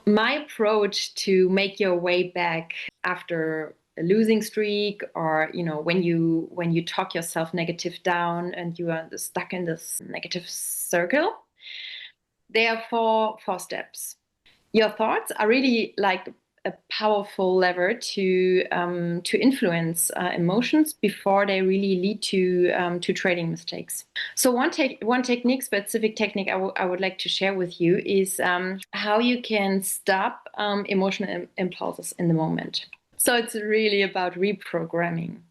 My approach to make your way back after a losing streak, or when you talk yourself negative down and you are stuck in this negative circle, there are four steps. Your thoughts are really like a powerful lever to influence emotions before they really lead to trading mistakes. So one specific technique I would like to share with you is how you can stop emotional impulses in the moment. So it's really about reprogramming,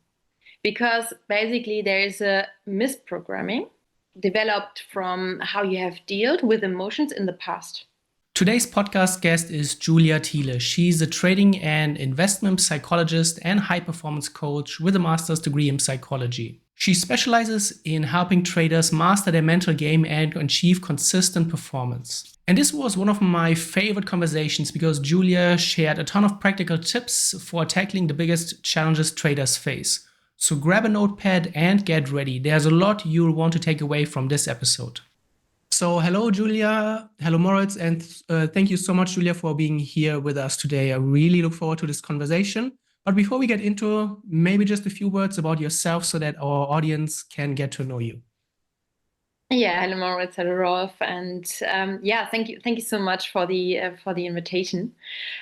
because basically there is a misprogramming developed from how you have dealt with emotions in the past. Today's podcast guest is Julia Thiele. She's a trading and investment psychologist and high-performance coach with a master's degree in psychology. She specializes in helping traders master their mental game and achieve consistent performance. And this was one of my favorite conversations because Julia shared a ton of practical tips for tackling the biggest challenges traders face. So grab a notepad and get ready. There's a lot you'll want to take away from this episode. So hello, Julia. Hello, Moritz. And thank you so much, Julia, for being here with us today. I really look forward to this conversation. But before we get into, maybe just a few words about yourself so that our audience can get to know you. Yeah, hello, Moritz. Hello, Rolf. And thank you so much for the invitation.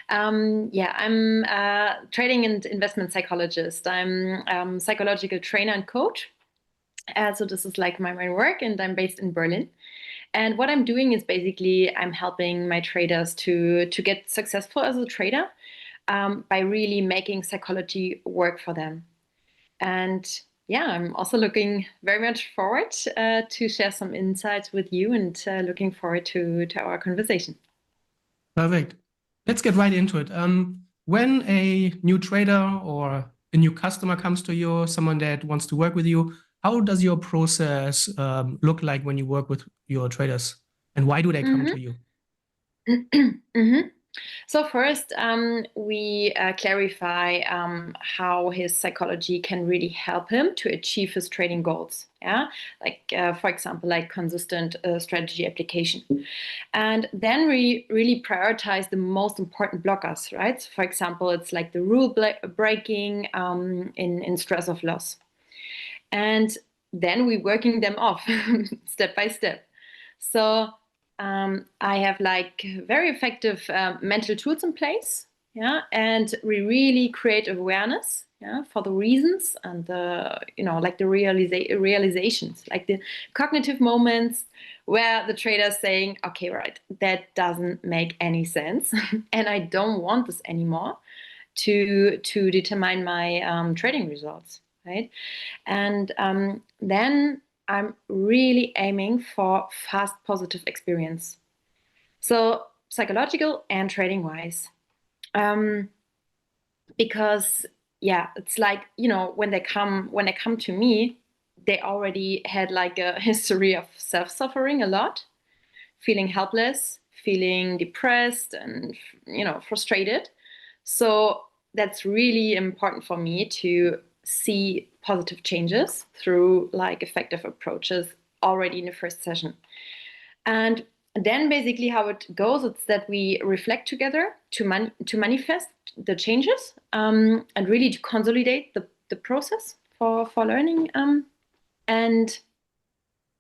I'm a trading and investment psychologist. I'm psychological trainer and coach. So this is like my main work, and I'm based in Berlin. And what I'm doing is basically I'm helping my traders to get successful as a trader by really making psychology work for them. And yeah, I'm also looking very much forward to share some insights with you, and looking forward to our conversation. Perfect. Let's get right into it. When a new trader or a new customer comes to you, someone that wants to work with you, how does your process look like when you work with your traders, and why do they come to you? Mm-hmm. So first, we clarify how his psychology can really help him to achieve his trading goals. Yeah, like for example, like consistent strategy application, and then we really prioritize the most important blockers. Right. So for example, it's like the rule breaking in stress of loss. And then we're working them off step by step. So I have like very effective mental tools in place, yeah, and we really create awareness, yeah, for the reasons and the like the realizations, like the cognitive moments where the trader is saying, okay, right, that doesn't make any sense, and I don't want this anymore to determine my trading results. Right. And then I'm really aiming for fast positive experience. So psychological and trading wise. Because yeah, it's like, when they come to me, they already had like a history of self-suffering a lot, feeling helpless, feeling depressed and frustrated. So that's really important for me to see positive changes through like effective approaches already in the first session. And then basically how it goes, it's that we reflect together to manifest the changes, and really to consolidate the process for learning. And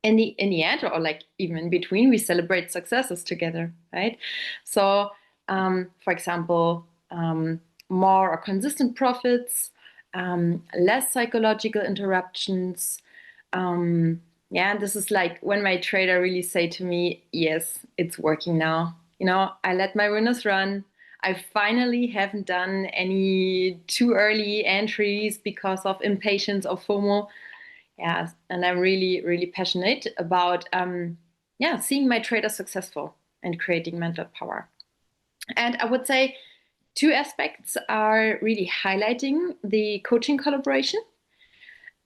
in the end, or like even in between, we celebrate successes together, right? So for example, more or consistent profits, less psychological interruptions. This is like when my trader really say to me, yes, it's working now. I let my winners run. I finally haven't done any too early entries because of impatience or FOMO. Yeah, and I'm really, really passionate about seeing my traders successful and creating mental power. And I would say two aspects are really highlighting the coaching collaboration.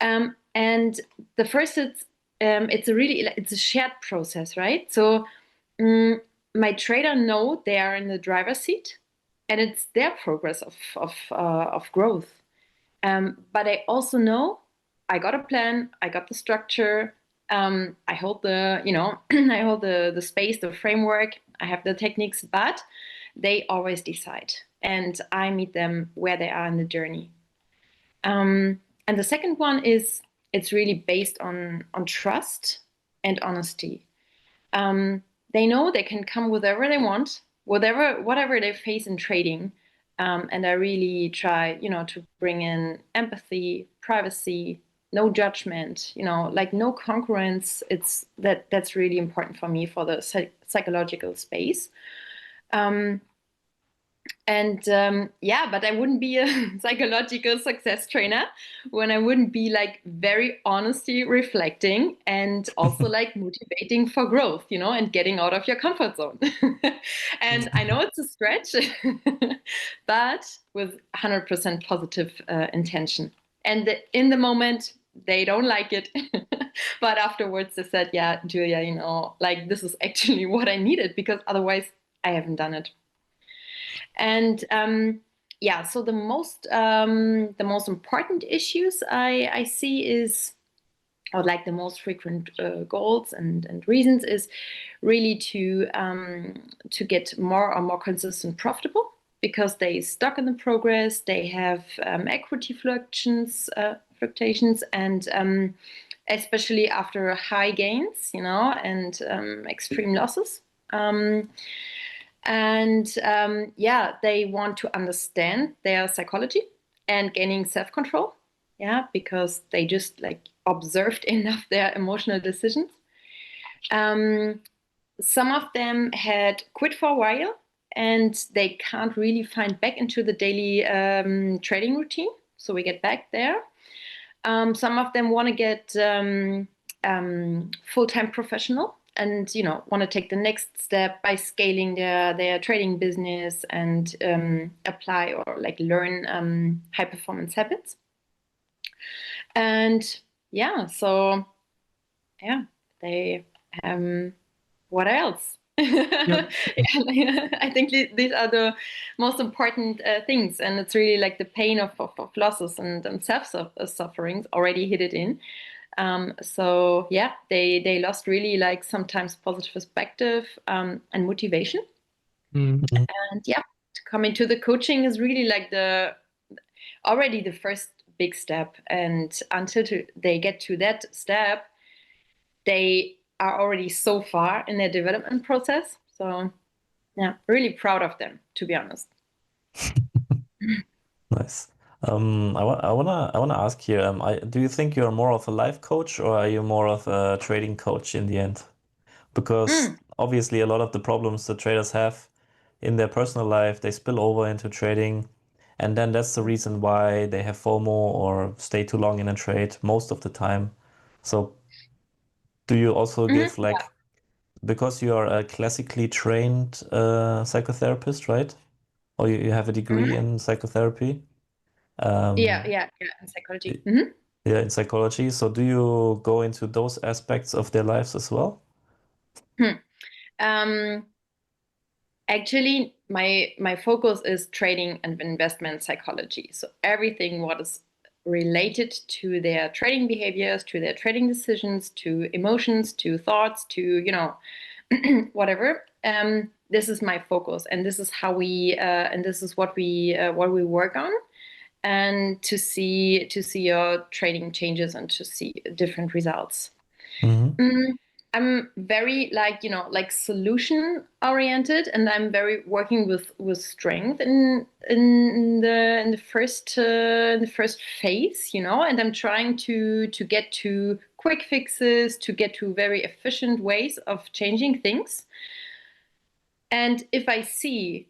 And the first is it's a shared process, right? So my trader know they are in the driver's seat, and it's their progress of growth. But I also know I got a plan, I got the structure, I hold the I hold the space, the framework, I have the techniques, but they always decide, and I meet them where they are in the journey. And the second one is it's really based on trust and honesty. They know they can come whatever they want, whatever they face in trading. And I really try, to bring in empathy, privacy, no judgment, like no concurrence. That's really important for me for the psychological space. But I wouldn't be a psychological success trainer when I wouldn't be like very honestly reflecting and also like motivating for growth, and getting out of your comfort zone. And I know it's a stretch, but with 100% positive intention. And in the moment, they don't like it. But afterwards, they said, yeah, Julia, like this is actually what I needed, because otherwise I haven't done it. And so the most important issues I see is, or like the most frequent goals and reasons, is really to get more and more consistent profitable, because they stuck in the progress, they have equity fluctuations, and especially after high gains, and extreme losses. They want to understand their psychology and gaining self-control, because they just like observed enough their emotional decisions. Some of them had quit for a while and they can't really find back into the daily trading routine, so we get back there. Some of them want to get full-time professional and want to take the next step by scaling their trading business and apply or like learn high performance habits. And they what else? Yep. I think these are the most important things, and it's really like the pain of losses and self-sufferings already hit it in. They lost really like sometimes positive perspective and motivation. Mm-hmm. And to come into the coaching is really like already the first big step. And until they get to that step, they are already so far in their development process. So really proud of them, to be honest. Nice. I wanna ask here. Do you think you're more of a life coach or are you more of a trading coach in the end? Because obviously a lot of the problems the traders have in their personal life, they spill over into trading, and then that's the reason why they have FOMO or stay too long in a trade most of the time. So do you also give like, because you are a classically trained psychotherapist, right? Or you have a degree in psychotherapy? In psychology. Yeah, in psychology. So do you go into those aspects of their lives as well? Actually, my focus is trading and investment psychology. So everything what is related to their trading behaviors, to their trading decisions, to emotions, to thoughts, to whatever. This is my focus, and this is how we and this is what we work on, and to see your trading changes and to see different results. I'm very like solution oriented, and I'm very working with strength in the first phase, and I'm trying to get to quick fixes, to get to very efficient ways of changing things. And if I see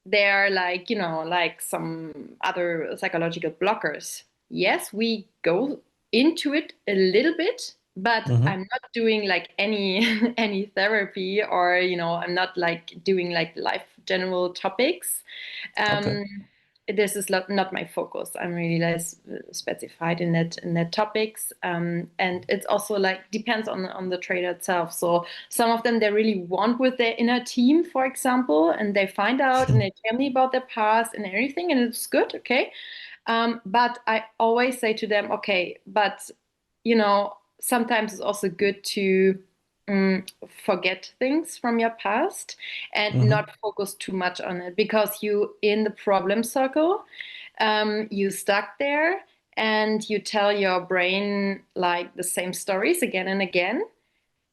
there are like some other psychological blockers, yes, we go into it a little bit, but I'm not doing like any any therapy, or I'm not like doing like life general topics. Okay. This is not my focus. I'm really less specified in that topics, and it's also like depends on the trader itself. So some of them they really want with their inner team, for example, and they find out and they tell me about their past and everything, and it's good, okay. But I always say to them, okay, but sometimes it's also good to forget things from your past and Mm-hmm. not focus too much on it, because you in the problem circle, you stuck there and you tell your brain like the same stories again and again.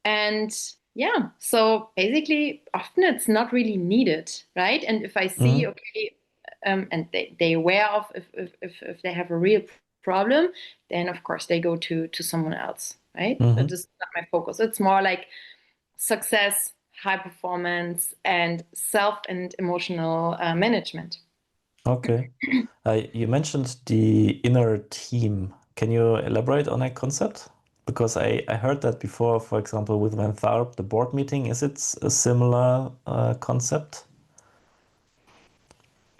And yeah, so basically often it's not really needed, right? And if I see, Mm-hmm. okay, and they aware of if they have a real problem, then of course they go to someone else, right? But Mm-hmm. this is not my focus. It's more like success, high performance, and self and emotional management. Okay. You mentioned the inner team. Can you elaborate on that concept? Because I heard that before, for example, with Van Tharp, the board meeting. Is it a similar concept?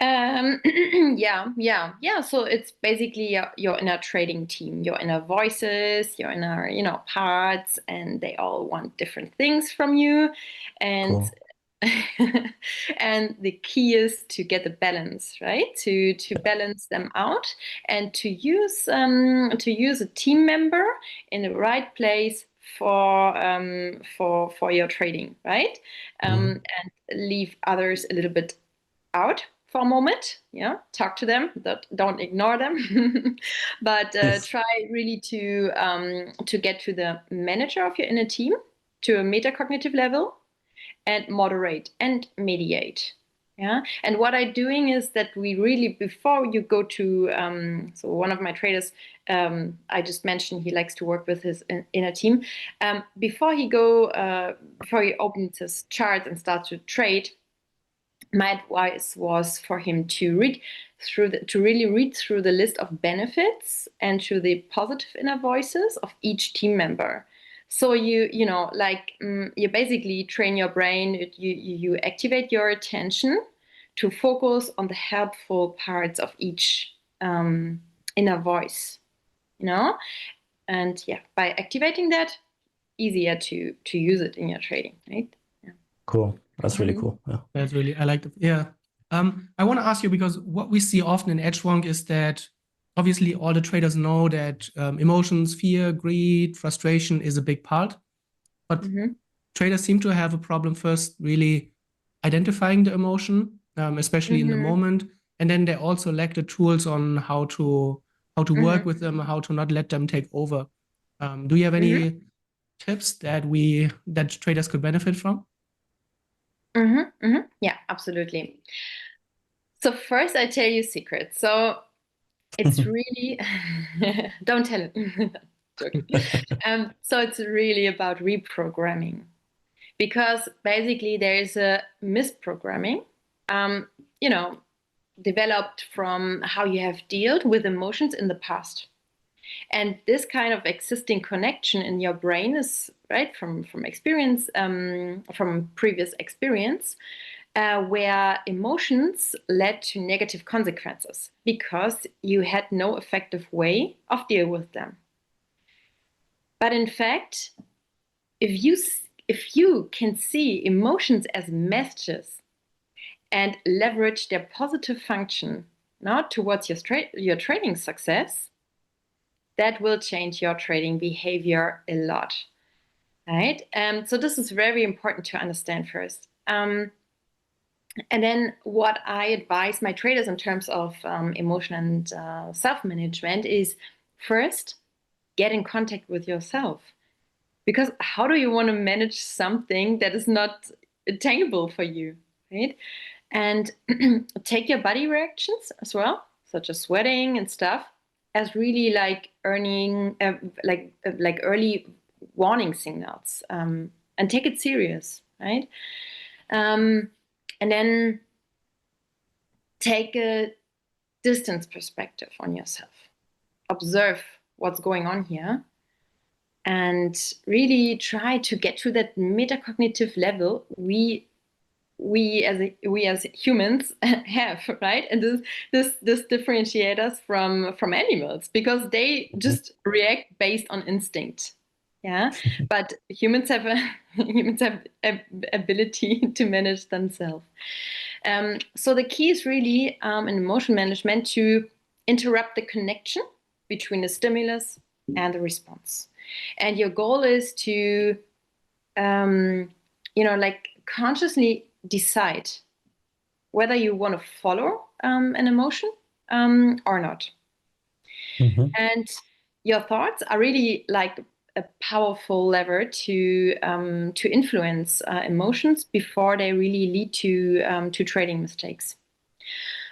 Yeah. So it's basically your inner trading team, your inner voices, your inner, parts, and they all want different things from you. And Cool. and the key is to get the balance, right? To balance them out and to use a team member in the right place for your trading, right? Mm-hmm. And leave others a little bit out for a moment. Talk to them, don't ignore them. But Yes. try really to get to the manager of your inner team, to a metacognitive level, and moderate and mediate. And what I'm doing is that we really, before you go to, so one of my traders, I just mentioned he likes to work with his inner team. Before he opens his chart and starts to trade, my advice was for him to really read through the list of benefits and through the positive inner voices of each team member. So you basically train your brain. You activate your attention to focus on the helpful parts of each inner voice. And yeah, by activating that, easier to use it in your trading, right? Yeah. Cool. That's really cool. Yeah. That's really, I like it. Yeah. I want to ask you, because what we see often in Edgewonk is that obviously all the traders know that emotions, fear, greed, frustration is a big part. But traders seem to have a problem first really identifying the emotion, especially in the moment. And then they also lack the tools on how to work with them, how to not let them take over. Do you have any tips that traders could benefit from? Yeah, absolutely. So first, I tell you a secret. So it's really don't tell it. Joking. So it's really about reprogramming, because basically there is a misprogramming, um, you know, developed from how you have dealt with emotions in the past. And this kind of existing connection in your brain is right from experience, from previous experience, where emotions led to negative consequences because you had no effective way of dealing with them. But in fact, if you can see emotions as messages and leverage their positive function now towards your trading success, that will change your trading behavior a lot, right? So this is very important to understand first. And then what I advise my traders in terms of emotion and self-management is first, get in contact with yourself. Because how do you want to manage something that is not attainable for you, right? And take your body reactions as well, such as sweating and stuff, as really like like early warning signals, and take it serious, right? And then take a distance perspective on yourself. Observe what's going on here and really try to get to that metacognitive level we as humans have, right? And this differentiates us from animals, because they just react based on instinct. Yeah, but humans have a ability to manage themselves. So the key is really in emotion management to interrupt the connection between the stimulus and the response. And your goal is to like consciously decide whether you want to follow an emotion or not. Mm-hmm. And your thoughts are really like a powerful lever to influence emotions before they really lead to trading mistakes.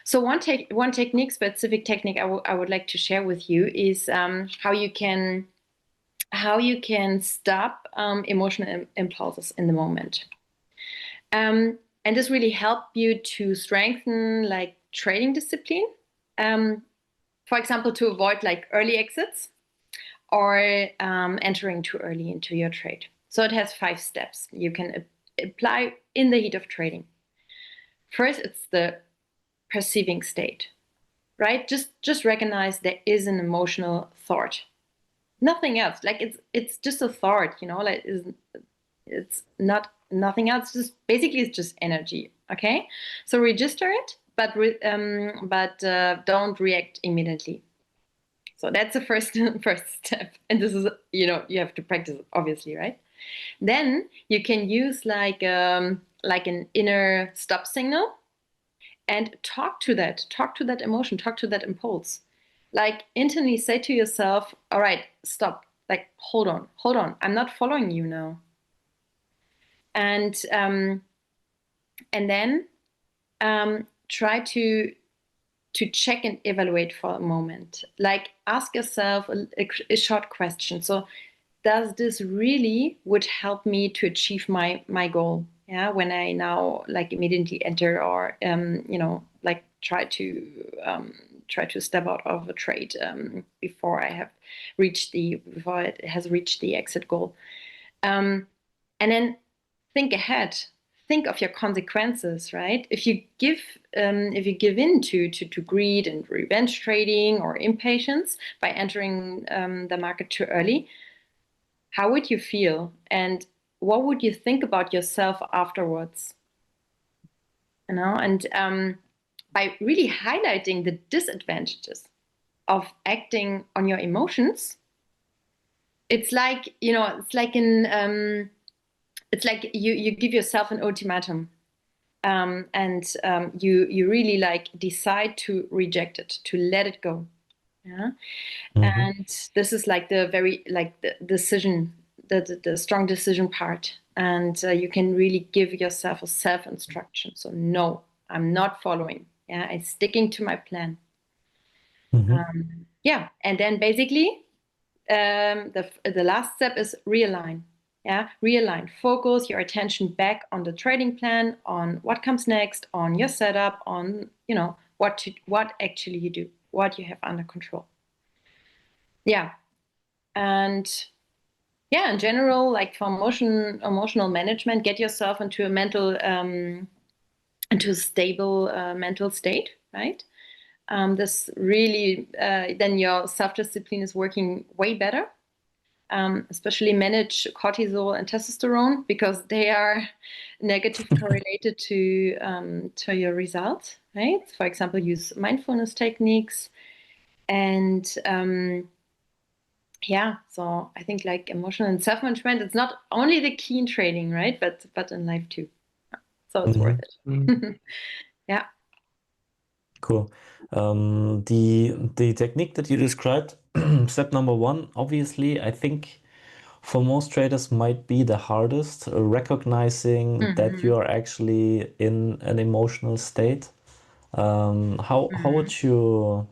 So one specific technique I would like to share with you is how you can stop emotional impulses in the moment. And this really help you to strengthen like trading discipline. For example, to avoid like early exits or entering too early into your trade. So it has 5 steps you can apply in the heat of trading. First, it's the perceiving state, right? Just recognize there is an emotional thought, nothing else. Like it's just a thought, like it's not nothing else. Just basically it's just energy. Okay, so register it, but don't react immediately. So that's the first step, and this is you have to practice it, obviously, right? Then you can use like an inner stop signal and talk to that emotion, talk to that impulse. Like internally say to yourself, all right, stop. Like hold on, I'm not following you now. And then try to check and evaluate for a moment. Like ask yourself a short question. So does this really would help me to achieve my goal? Yeah, when I now like immediately enter or like try to step out of a trade before it has reached the exit goal. And then think ahead. Think of your consequences, right? If you give in to greed and revenge trading or impatience by entering the market too early, how would you feel? And what would you think about yourself afterwards? And by really highlighting the disadvantages of acting on your emotions, it's like it's like you give yourself an ultimatum, and you really like decide to reject it, to let it go. Yeah. Mm-hmm. And this is like the very like the decision, the strong decision part. And you can really give yourself a self instruction. So no, I'm not following. Yeah, I'm sticking to my plan. Mm-hmm. Yeah, and then basically the last step is realign. Yeah, realign. Focus your attention back on the trading plan, on what comes next, on your setup, on what actually you do, what you have under control. Yeah, and yeah, in general, like for emotional management, get yourself into a stable mental state, right? This really then your self-discipline is working way better. Especially manage cortisol and testosterone because they are negative correlated to your results, right? For example, use mindfulness techniques and yeah, so I think like emotional and self-management, it's not only the key in trading, right? But in life too. So it's worth it. Yeah. Cool. The technique that you described, step number 1, obviously, I think for most traders might be the hardest, recognizing that you are actually in an emotional state. How would you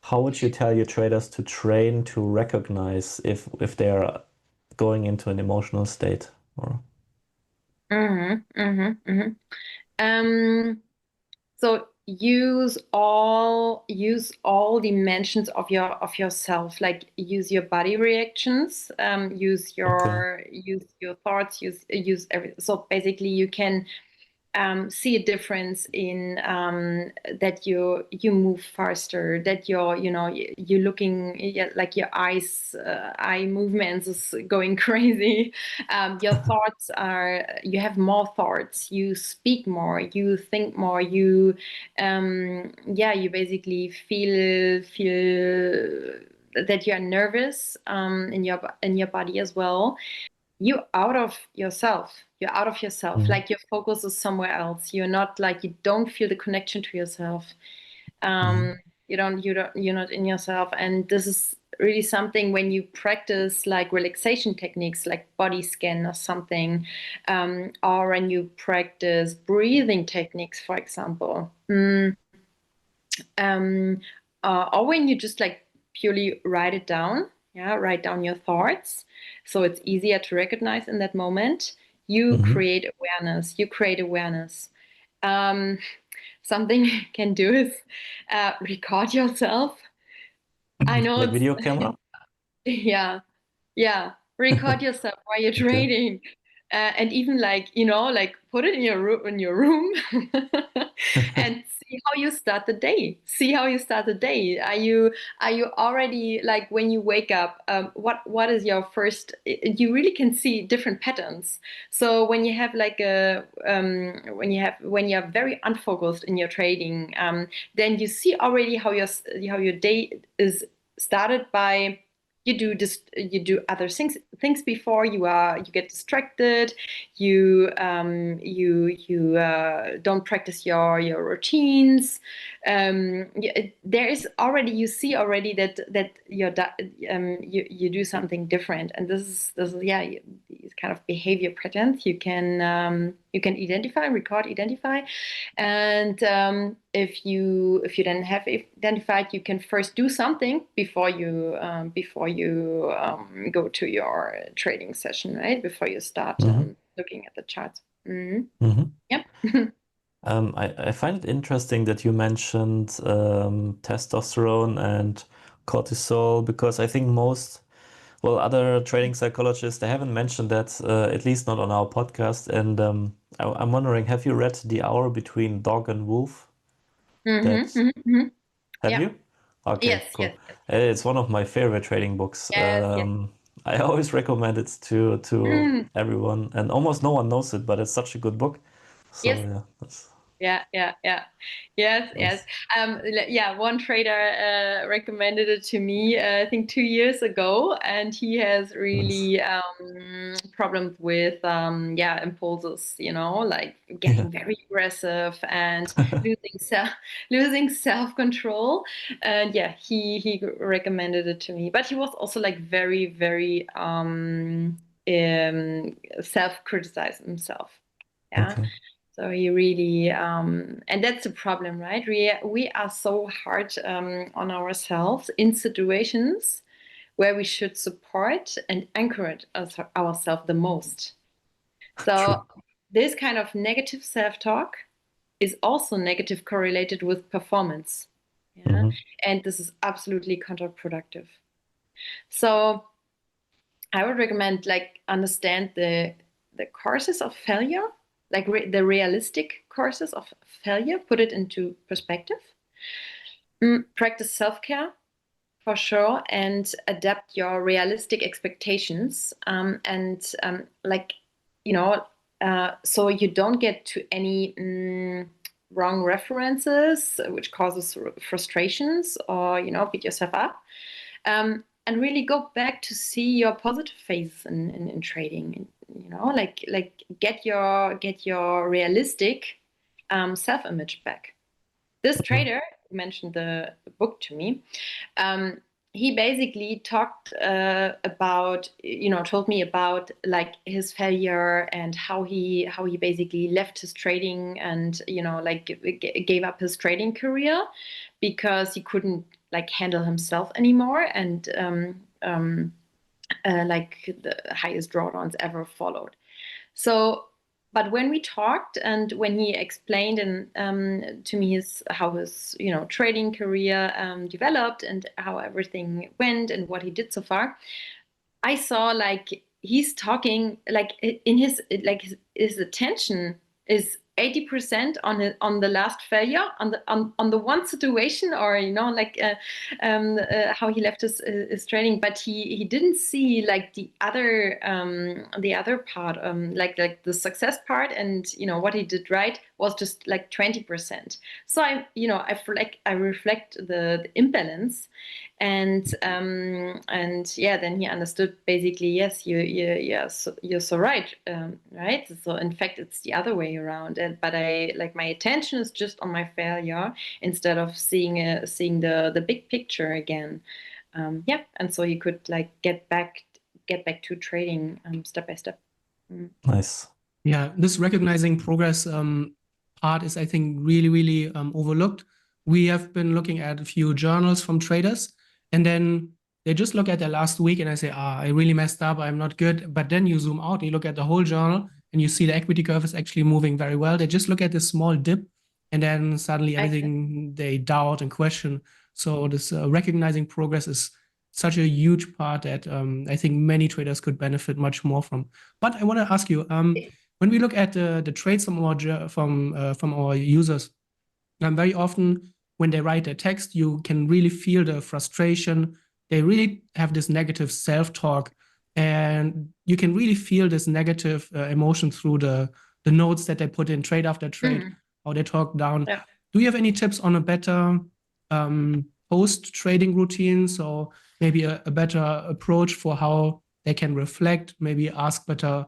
tell your traders to train to recognize if they are going into an emotional state? Or Um, so use all dimensions of yourself. Like use your body reactions, okay. use your thoughts, use everything. So basically, you can see a difference in that you move faster, that you're looking, yeah, like your eye movements is going crazy. Your thoughts you have more thoughts, you speak more, you think more, you basically feel that you're nervous in your body as well. you're out of yourself. You're out of yourself. Mhm. Like your focus is somewhere else. You're not like, you don't feel the connection to yourself. Mhm. You're not in yourself. And this is really something when you practice like relaxation techniques, like body scan or something, or when you practice breathing techniques, for example. Or when you just like purely write it down, write down your thoughts, so it's easier to recognize in that moment. You Mhm. create awareness. You create awareness. Um, Something you can do is record yourself. I know Like it's video camera? yeah, yeah. Record yourself while you're Okay. trading, and even like like put it in your room, and see how you start the day. See how you start the day. Are you already like when you wake up? What is your first? You really can see different patterns. So when you have like when you're very unfocused in your trading, then you see already how your day is started by you do other things before you get distracted. You don't practice your routines. There is already, you see already that you do something different, and this is these kind of behavior patterns you can identify, record, identify. And if you then have identified, you can first do something before you go to your trading session, right? Before you start Mhm. looking at the charts. Hmm. Mhm. Yep. I find it interesting that you mentioned testosterone and cortisol because I think well, other trading psychologists, they haven't mentioned that, at least not on our podcast. And I'm wondering, have you read The Hour Between Dog and Wolf? Hmm. That Hmm. Hmm. Have Yeah. you? Okay, Yes. Yes. cool. Yes. It's one of my favorite trading books. Yes. Yes. I always recommend it to Mm. everyone, and almost no one knows it, but it's such a good book. So Yes. yeah, that's Yeah. Yes, yes. nice. Yeah, one trader recommended it to me, I think 2 years ago, and he has Nice. really problems with impulses, like Yeah. getting very aggressive and losing self losing self-control. And yeah, he recommended it to me. But he was also like very, very self-criticized himself. Yeah. Okay. So he really, and that's the problem, right? We are so hard on ourselves in situations where we should support and encourage ourselves the most. So True. this kind of negative self-talk is also negative correlated with performance. Yeah, Hmm. and this is absolutely counterproductive. So I would recommend like understand the causes of failure, like the realistic causes of failure, put it into perspective. Practice self-care for sure, and adapt your realistic expectations. And like so you don't get to any wrong references, which causes frustrations, or beat yourself up. And really go back to see your positive phases in trading. Like get your realistic self-image back. This Hmm. trader mentioned the book to me. Um, he basically talked about, told me about like his failure and how he basically left his trading and like gave up his trading career because he couldn't like handle himself anymore, and like the highest drawdowns ever followed. So, but when we talked and when he explained and to me how his trading career developed and how everything went and what he did so far, I saw like he's talking like in his like his attention is 80% on the last failure, on the one situation, or like how he left his training, but he didn't see like the other part, like the success part, and what he did right was just like 20%. So I reflect the imbalance, and yeah, then he understood basically, yes, you're so right, right. So in fact, it's the other way around. But my attention is just on my failure instead of seeing the big picture again. Yeah, and so he could like get back to trading step by step. Nice. Yeah, this recognizing progress part is, I think, really, really overlooked. We have been looking at a few journals from traders, and then they just look at their last week and I say, I really messed up, I'm not good. But then you zoom out, you look at the whole journal, and you see the equity curve is actually moving very well. They just look at this small dip, and then suddenly everything they doubt and question. So this recognizing progress is such a huge part that I think many traders could benefit much more from. But I want to ask you, when we look at the trades from our users, very often when they write their text, you can really feel the frustration. They really have this negative self-talk, and you can really feel this negative emotion through the notes that they put in trade after trade, how they talk down. Yeah. Do you have any tips on a better post-trading routine? So maybe a better approach for how they can reflect, maybe ask better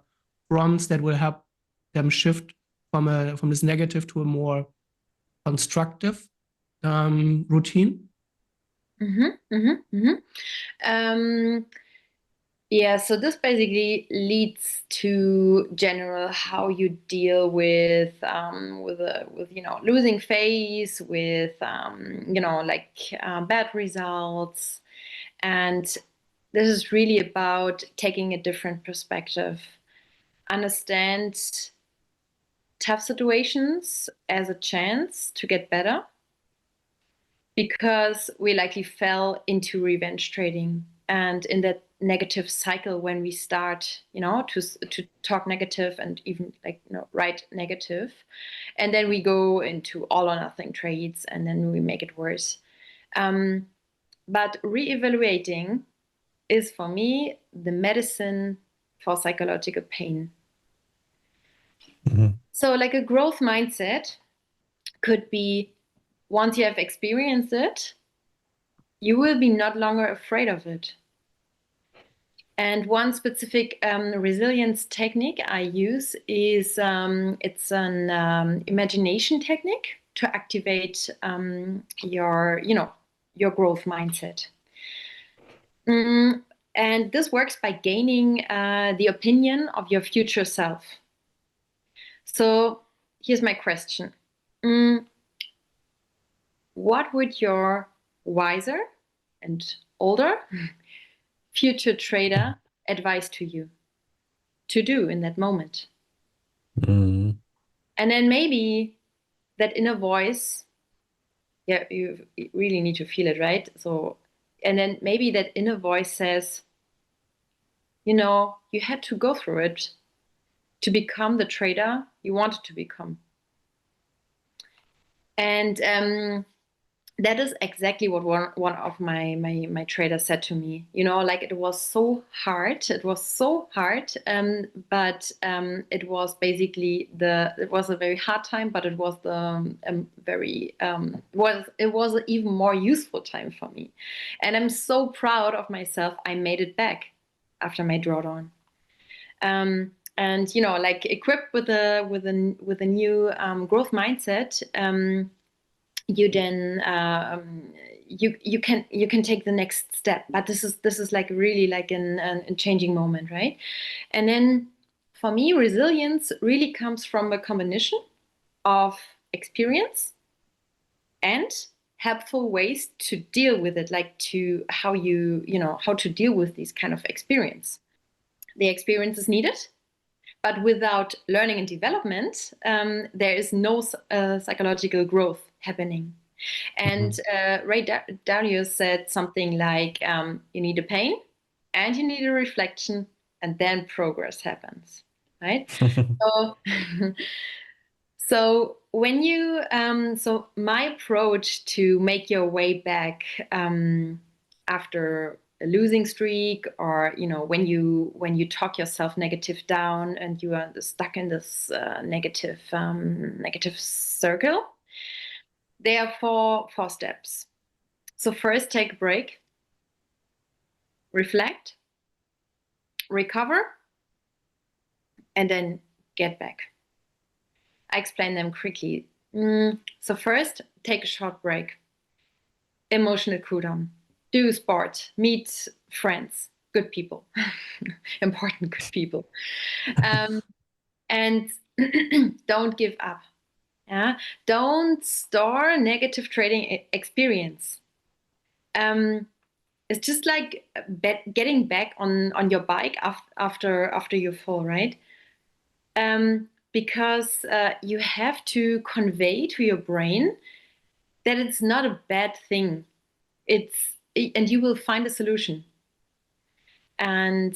prompts that will help them shift from this negative to a more constructive routine? Yeah, so this basically leads to general how you deal with losing face, with bad results, and this is really about taking a different perspective. Understand tough situations as a chance to get better, because we likely fell into revenge trading and in that negative cycle when we start, to talk negative and even write negative, and then we go into all or nothing trades and then we make it worse. But reevaluating is for me the medicine for psychological pain. So like a growth mindset could be, once you have experienced it, you will be not longer afraid of it. And one specific resilience technique I use is it's an imagination technique to activate your growth mindset. And this works by gaining the opinion of your future self. So here's my question. What would your wiser and older future trader advise to you to do in that moment? And then maybe that inner voice, you really need to feel it, right? So, and then maybe that inner voice says, you had to go through it to become the trader you wanted to become. And that is exactly what one of my traders said to me. It was so hard. It was so hard, but it was basically it was a very hard time, but it was it was an even more useful time for me, and I'm so proud of myself. I made it back after my drawdown. And equipped with a new growth mindset, you then you can take the next step. But this is like really like a changing moment, right? And then for me, resilience really comes from a combination of experience and helpful ways to deal with it, like how to deal with these kind of experience. The experience is needed, but without learning and development, there is no psychological growth happening. And Ray Dalio said something like, you need a pain and you need a reflection, and then progress happens, right? So when you, so my approach to make your way back after a losing streak, or when you talk yourself negative down and you are stuck in this negative circle. There are four steps. So first, take a break, reflect, recover, and then get back. I explain them quickly. So first, take a short break. Emotional cool down. Do sport. Meet friends. Good people. Important good people. And don't give up. Yeah? Don't store negative trading experience. It's just like getting back on your bike after you fall, right? Because you have to convey to your brain that it's not a bad thing. And you will find a solution. And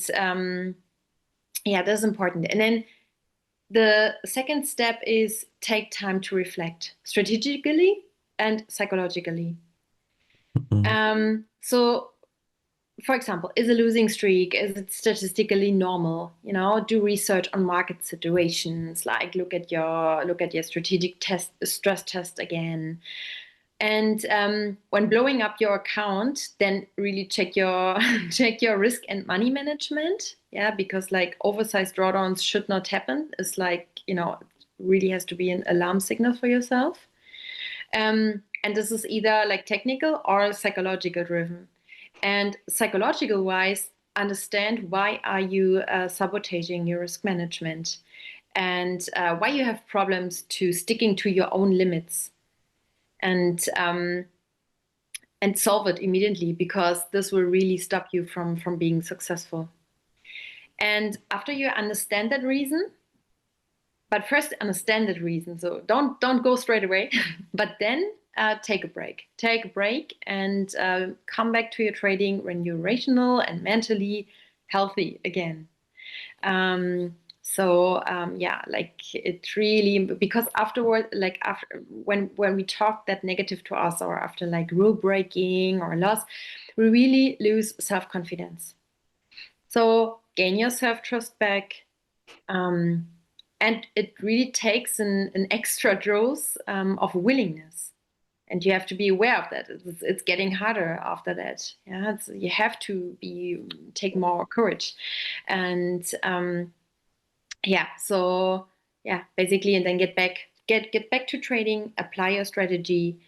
that's important. And then the second step is take time to reflect strategically and psychologically. So, for example, is a losing streak, is it statistically normal? Do research on market situations, like look at your strategic stress test again. And when blowing up your account, then really check your risk and money management. Yeah, because like oversized drawdowns should not happen. It's like, it really has to be an alarm signal for yourself. And this is either like technical or psychological driven. And psychological wise, understand why are you sabotaging your risk management, and why you have problems to sticking to your own limits. And solve it immediately, because this will really stop you from being successful. And after you understand that reason, but first understand that reason. So don't go straight away, but then take a break. Take a break and come back to your trading when you're rational and mentally healthy again. Like it really, because afterward, like after when we talk that negative to us, or after like rule breaking or loss, we really lose self-confidence. So gain your self-trust back, and it really takes an extra dose of willingness. And you have to be aware of that. It's getting harder after that. Yeah, you have to take more courage, and basically, and then get back to trading, apply your strategy,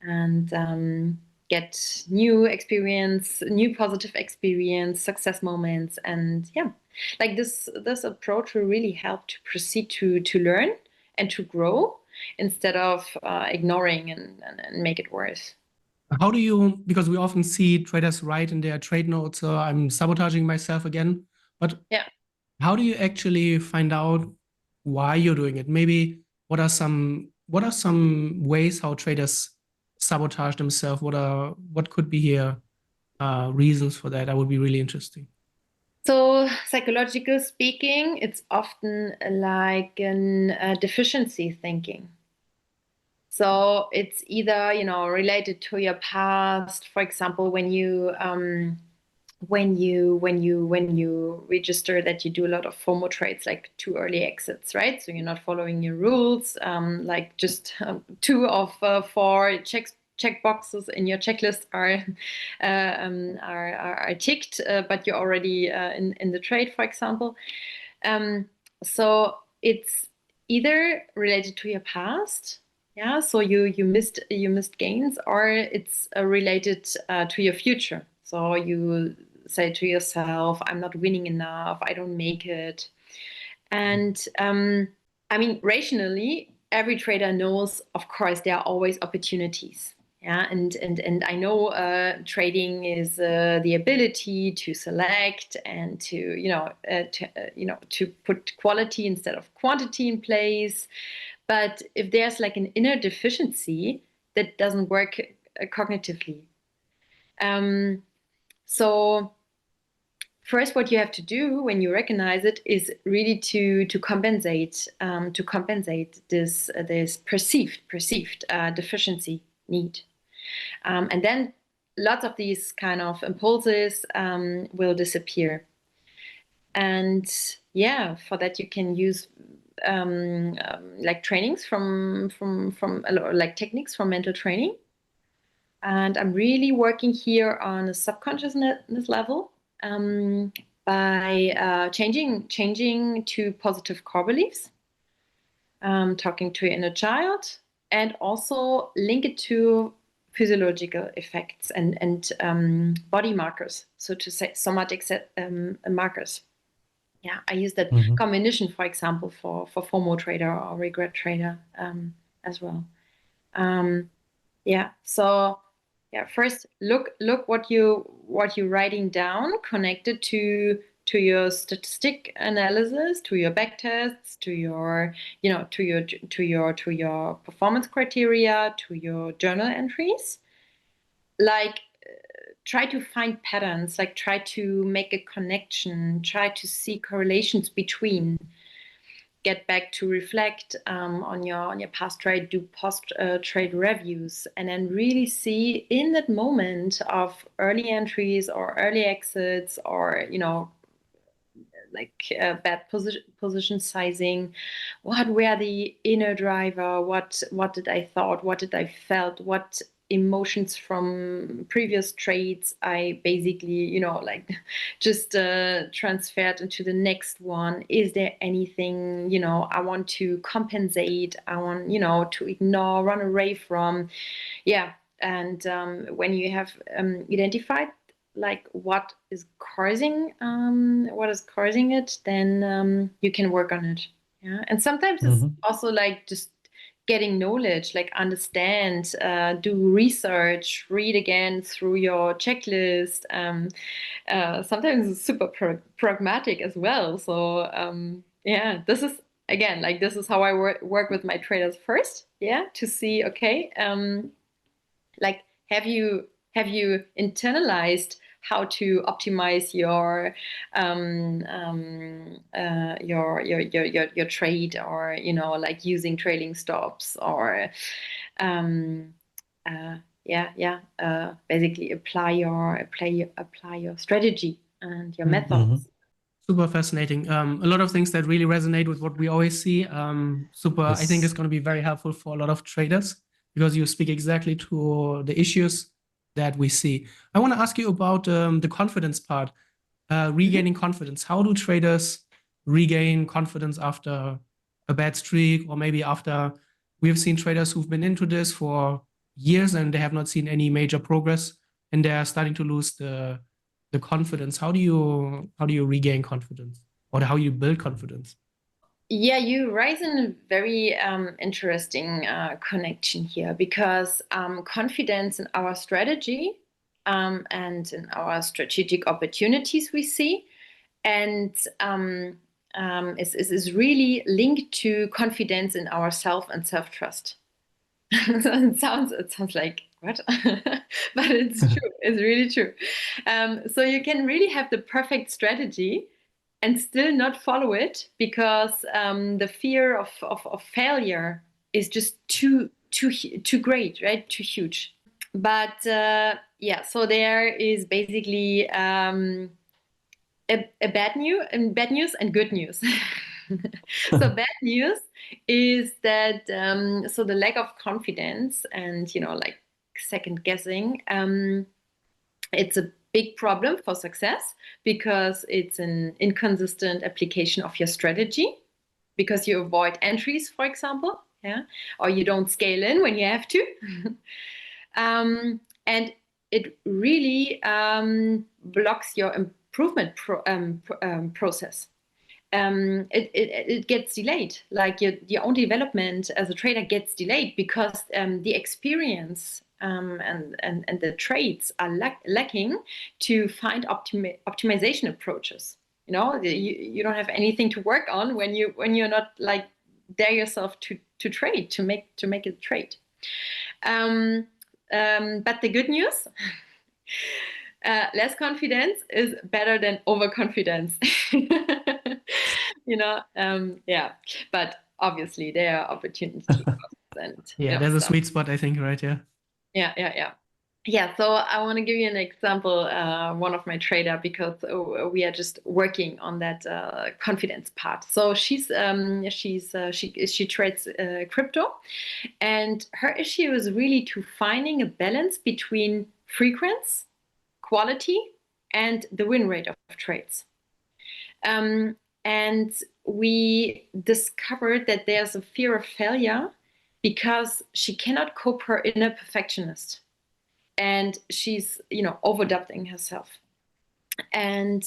and get new experience, new positive experience, success moments, and like this approach will really help to proceed to learn and to grow, instead of ignoring and make it worse. How do you, because we often see traders write in their trade notes, I'm sabotaging myself again, but how do you actually find out why you're doing it? Maybe what are some ways how traders sabotage themselves? What could be here reasons for that? That would be really interesting. So, psychological speaking, it's often like a deficiency thinking. So it's either related to your past. For example, when you register that you do a lot of FOMO trades, like too early exits, right? So you're not following your rules. Like just 2 of 4 check boxes in your checklist are ticked, but you're already in the trade, for example. So it's either related to your past. Yeah, so you missed gains, or it's related to your future. So you say to yourself, I'm not winning enough, I don't make it. And rationally, every trader knows, of course, there are always opportunities. Yeah, and I know trading is the ability to select and to put quality instead of quantity in place. But if there's like an inner deficiency, that doesn't work cognitively. So first, what you have to do when you recognize it is really to compensate this perceived deficiency need, and then lots of these kind of impulses will disappear. And yeah, for that you can use like trainings from like techniques from mental training. And I'm really working here on a subconsciousness level by changing to positive core beliefs, talking to your inner child, and also link it to physiological effects and body markers, so to say somatic markers. Yeah, I use that combination, for example, for FOMO trader or regret trader as well. Yeah, so yeah, first look what you're writing down, connected to your statistic analysis, to your back tests, to your to your performance criteria, to your journal entries. Like try to find patterns, like try to make a connection, try to see correlations between. Get back to reflect on your past trade, do post trade reviews, and then really see in that moment of early entries or early exits, or like bad position sizing, what were the inner driver, what did I thought, what did I felt, what emotions from previous trades I basically like just transferred into the next one. Is there anything I want to compensate, I want to ignore, run away from? Yeah. And when you have identified like what is causing it, then you can work on it. Yeah. And sometimes it's also like just getting knowledge, like understand, do research, read again through your checklist. Sometimes it's super pragmatic as well. So yeah, this is again, like this is how I work with my traders first. Yeah, to see, okay, like have you internalized how to optimize your trade, or like using trailing stops, or basically apply your strategy and your methods. Super fascinating. A lot of things that really resonate with what we always see. I think it's going to be very helpful for a lot of traders, because you speak exactly to the issues that we see. I want to ask you about the confidence part, regaining confidence. How do traders regain confidence after a bad streak, or maybe after we've seen traders who've been into this for years and they have not seen any major progress, and they're starting to lose the confidence? How do you regain confidence, or how you build confidence? Yeah, you raise a very interesting connection here, because confidence in our strategy and in our strategic opportunities we see, and is really linked to confidence in ourself and self-trust. It sounds like what? But it's true. It's really true. So you can really have the perfect strategy and still not follow it, because the fear of failure is just too great, right? Too huge. But yeah, so there is basically a bad news and good news. So bad news is that so the lack of confidence and like second guessing, it's a big problem for success, because it's an inconsistent application of your strategy, because you avoid entries, for example, yeah, or you don't scale in when you have to. And it really blocks your improvement process. It gets delayed, like your own development as a trader gets delayed, because the experience and the traits are lacking to find optimization approaches. You don't have anything to work on when you're not like there yourself to trade, to make a trade. But the good news, less confidence is better than overconfidence. Yeah, but obviously there are opportunities. And yeah, there's a sweet spot, I think, right? Yeah. Yeah. Yeah, so I want to give you an example, one of my trader, because we are just working on that confidence part. So she trades crypto, and her issue is really to finding a balance between frequency, quality, and the win rate of trades. And we discovered that there's a fear of failure because she cannot cope her inner perfectionist, and she's overdoubting herself. And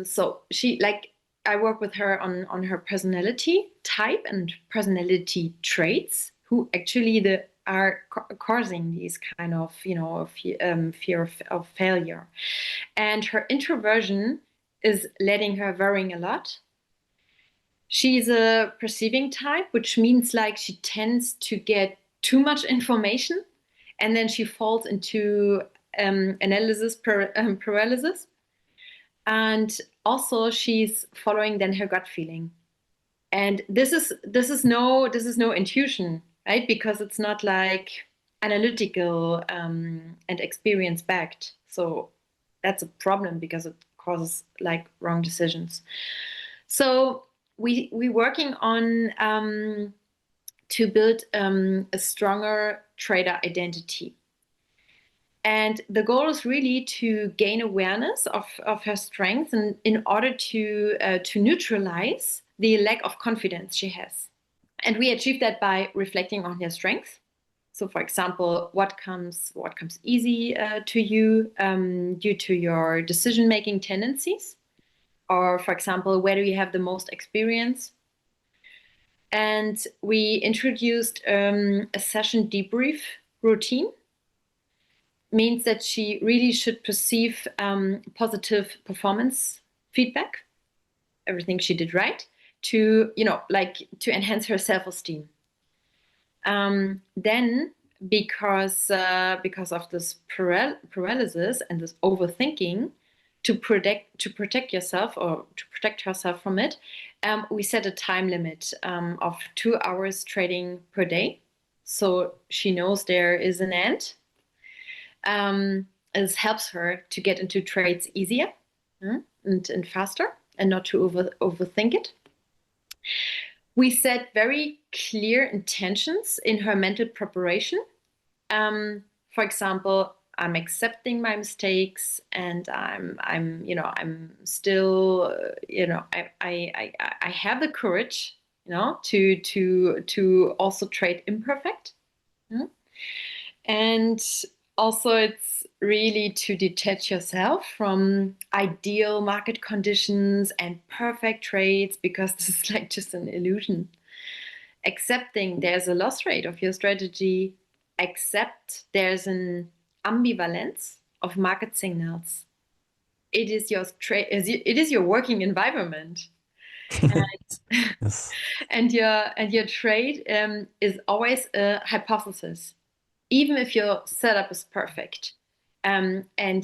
so she, like, I work with her on her personality type and personality traits, who actually are causing these kind of fear of failure. And her introversion is letting her worrying a lot. She's a perceiving type, which means like she tends to get too much information, and then she falls into analysis paralysis. And also she's following then her gut feeling. And this is no intuition, right? Because it's not like analytical and experience backed. So that's a problem because it causes like wrong decisions. So we working on to build a stronger trader identity. And the goal is really to gain awareness of her strengths, and in order to neutralize the lack of confidence she has. And we achieve that by reflecting on her strengths. So, for example, what comes easy to you due to your decision-making tendencies, or, for example, where do you have the most experience? And we introduced a session debrief routine. Means that she really should perceive positive performance feedback, everything she did right, to to enhance her self-esteem. Then, because of this paralysis and this overthinking, to protect yourself, or to protect herself from it, we set a time limit of 2 hours trading per day, so she knows there is an end. This helps her to get into trades easier and faster, and not to overthink it. We set very clear intentions in her mental preparation. For example, I'm accepting my mistakes, and I'm still I have the courage to also trade imperfect. And also, it's really to detach yourself from ideal market conditions and perfect trades, because this is like just an illusion. Accepting there's a loss rate of your strategy. Accept there's an ambivalence of market signals. It is your working environment. Yes. and your trade is always a hypothesis, even if your setup is perfect. And and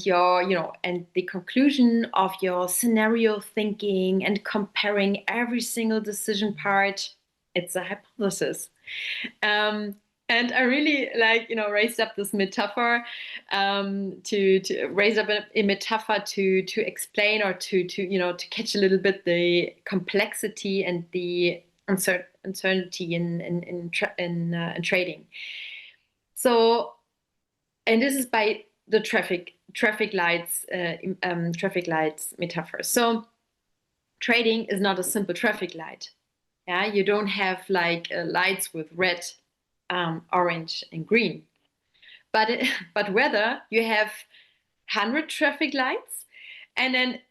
the conclusion of your scenario thinking and comparing every single decision part, it's a hypothesis. And I really raised up this metaphor, to raise up a metaphor to explain, or to catch a little bit the complexity and the uncertainty in trading. So, and this is by the traffic lights metaphor. So, trading is not a simple traffic light. Yeah, you don't have like lights with red, orange, and green, but rather you have 100 traffic lights, and then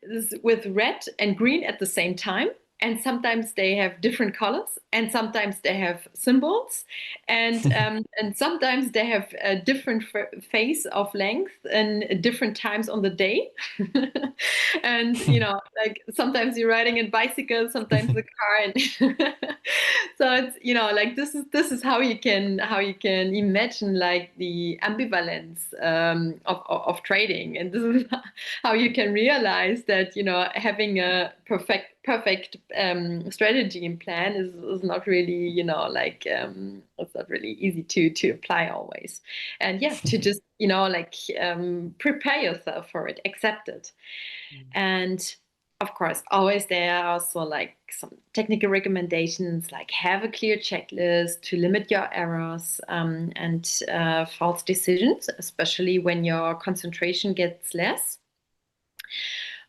with red and green at the same time. And sometimes they have different colors, and sometimes they have symbols, and sometimes they have a different phase of length and different times on the day. And like sometimes you're riding a bicycle, sometimes a car, and so it's like this is how you can imagine like the ambivalence of trading, and this is how you can realize that having a perfect strategy and plan is not really, like it's not really easy to apply always. And yeah, to just, like prepare yourself for it, accept it. And of course, always there are also like some technical recommendations, like have a clear checklist to limit your errors and false decisions, especially when your concentration gets less.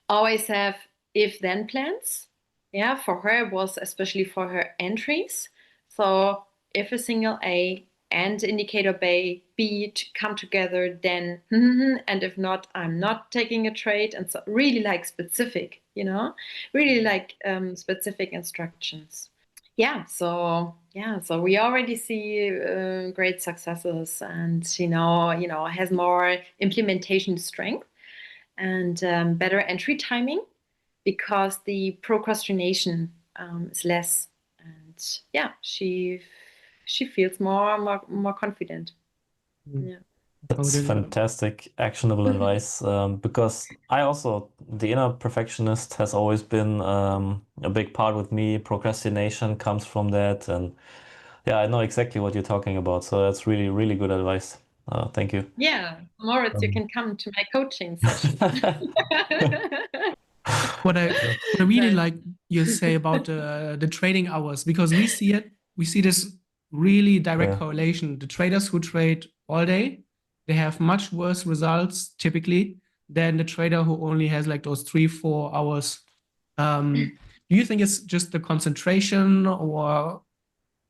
Always have if-then plans. Yeah, for her it was especially for her entries. So if a single A and indicator B to come together, then and if not, I'm not taking a trade. And so really like specific, really like specific instructions. So we already see great successes, and has more implementation strength and better entry timing because the procrastination is less, and she feels more confident. Yeah. That's fantastic, actionable advice. Because the inner perfectionist has always been a big part with me. Procrastination comes from that, and yeah, I know exactly what you're talking about. So that's really, really good advice. Thank you. Yeah, Moritz, you can come to my coaching session. What I really like you say about the trading hours, because we see this really direct correlation. The traders who trade all day, they have much worse results typically than the trader who only has like those 3-4 hours. Do you think it's just the concentration, or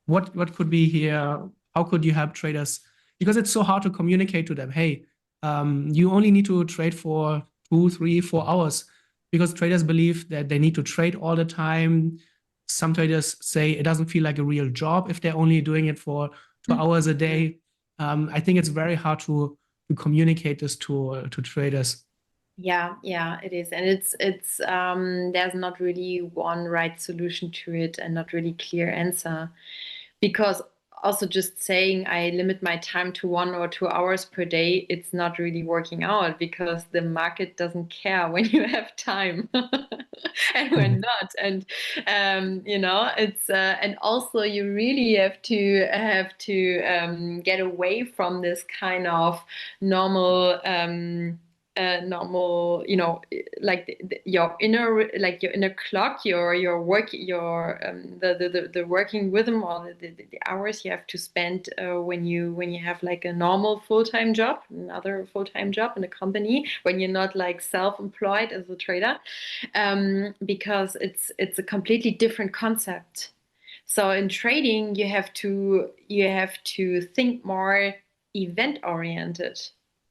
what could be here? How could you help traders? Because it's so hard to communicate to them, hey, you only need to trade for 2, 3, 4 hours, because traders believe that they need to trade all the time. Some traders say it doesn't feel like a real job if they're only doing it for 2 hours a day. I think it's very hard to communicate this to traders. Yeah, it is. And it's there's not really one right solution to it and not really clear answer. Because also just saying I limit my time to 1 or 2 hours per day, it's not really working out, because the market doesn't care when you have time and when not. And it's and also you really have to get away from this kind of normal your inner clock, your work, the working rhythm, or the hours you have to spend when you have like a normal full-time job, another full-time job in a company, when you're not like self-employed as a trader, because it's a completely different concept. So in trading, you have to think more event oriented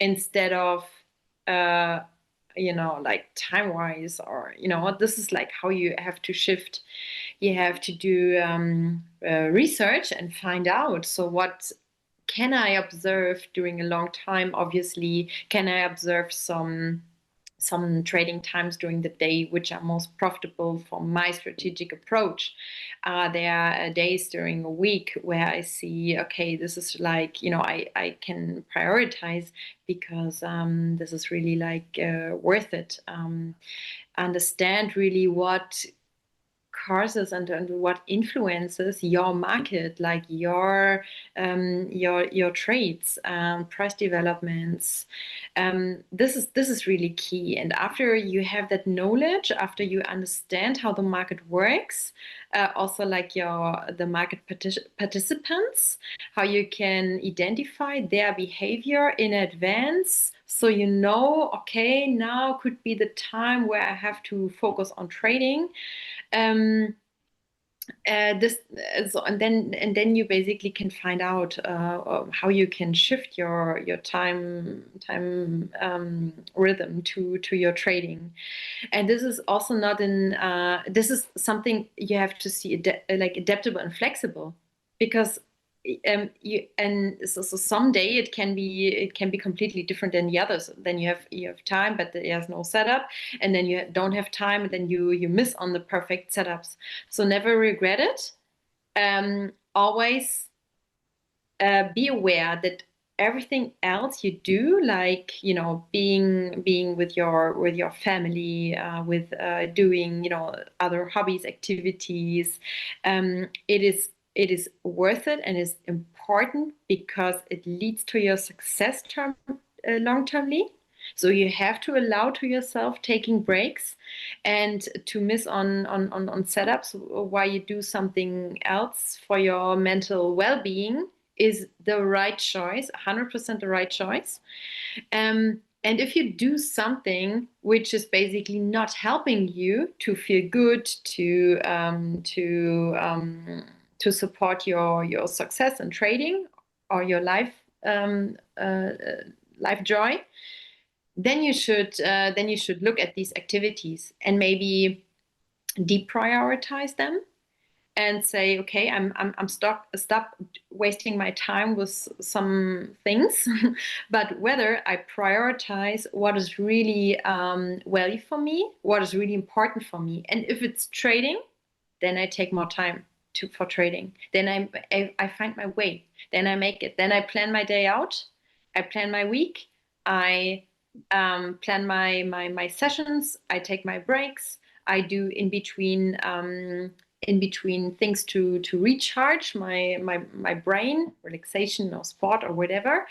instead of like time wise, or this is like how you have to shift. You have to do research and find out, so what can I observe during a long time? Obviously, can I observe some trading times during the day which are most profitable for my strategic approach? There are days during a week where I see, okay, this is like, I can prioritize because this is really like worth it. Understand really what causes and what influences your market, like your trades, price developments. This is really key. And after you have that knowledge, after you understand how the market works, also like the market participants, how you can identify their behavior in advance, so okay, now could be the time where I have to focus on trading. And then you basically can find out how you can shift your time rhythm to your trading. And this is also not this is something you have to see like adaptable and flexible, because so someday it can be completely different than the others. Then you have time, but there's no setup, and then you don't have time, and then you miss on the perfect setups. So never regret it. Always be aware that everything else you do, like, you know, being with your family, with doing, you know, other hobbies, activities, it is worth it and is important because it leads to your success long termly. So you have to allow to yourself taking breaks and to miss on setups while you do something else for your mental well-being is the right choice, 100% the right choice. And if you do something which is basically not helping you to feel good, to support your success in trading or your life joy, then you should look at these activities and maybe deprioritize them and say, okay, I'm stop wasting my time with some things, but whether I prioritize what is really value for me, what is really important for me, and if it's trading, then I take more time for trading. Then I find my way. Then I make it. Then I plan my day out. I plan my week. I plan my sessions. I take my breaks. I do in between things to recharge my brain, relaxation or sport or whatever.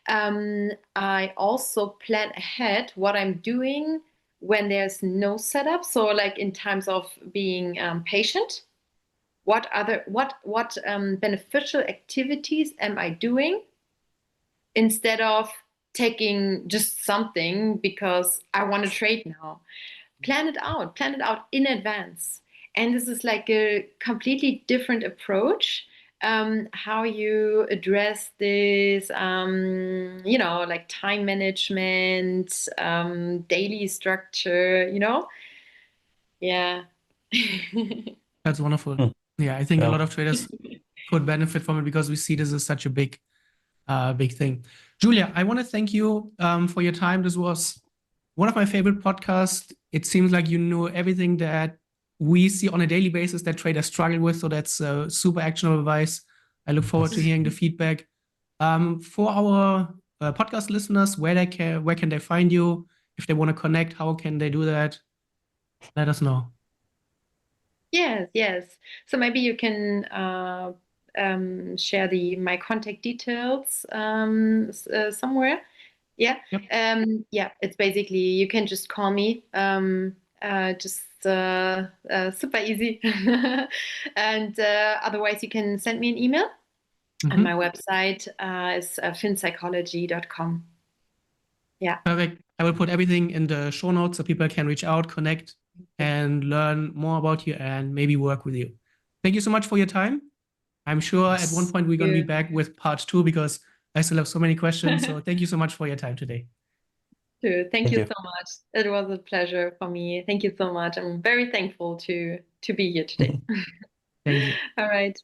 I also plan ahead what I'm doing when there's no setup. So like in times of being patient, what beneficial activities am I doing instead of taking just something because I want to trade now. Plan it out in advance. And this is like a completely different approach, how you address this, you know, like time management, daily structure, you know? Yeah. That's wonderful. Hmm. Yeah, I think a Yeah. lot of traders could benefit from it because we see this as such a big thing. Julia, I want to thank you for your time. This was one of my favorite podcasts. It seems like you know everything that we see on a daily basis that traders struggle with. So that's super actionable advice. I look forward to hearing the feedback. For our podcast listeners, where can they find you? If they want to connect, how can they do that? Let us know. Yes. So maybe you can share my contact details somewhere. Yeah. Yep. Yeah, it's basically you can just call me. Super easy. And otherwise, you can send me an email. And my website is finpsychology.com. Yeah. Perfect. I will put everything in the show notes so people can reach out, connect, and learn more about you and maybe work with you. Thank you so much for your time. I'm sure at one point we're going to be back with part 2 because I still have so many questions. So thank you so much for your time today. Thank you so much. It was a pleasure for me. Thank you so much. I'm very thankful to be here today. Thank you. All right.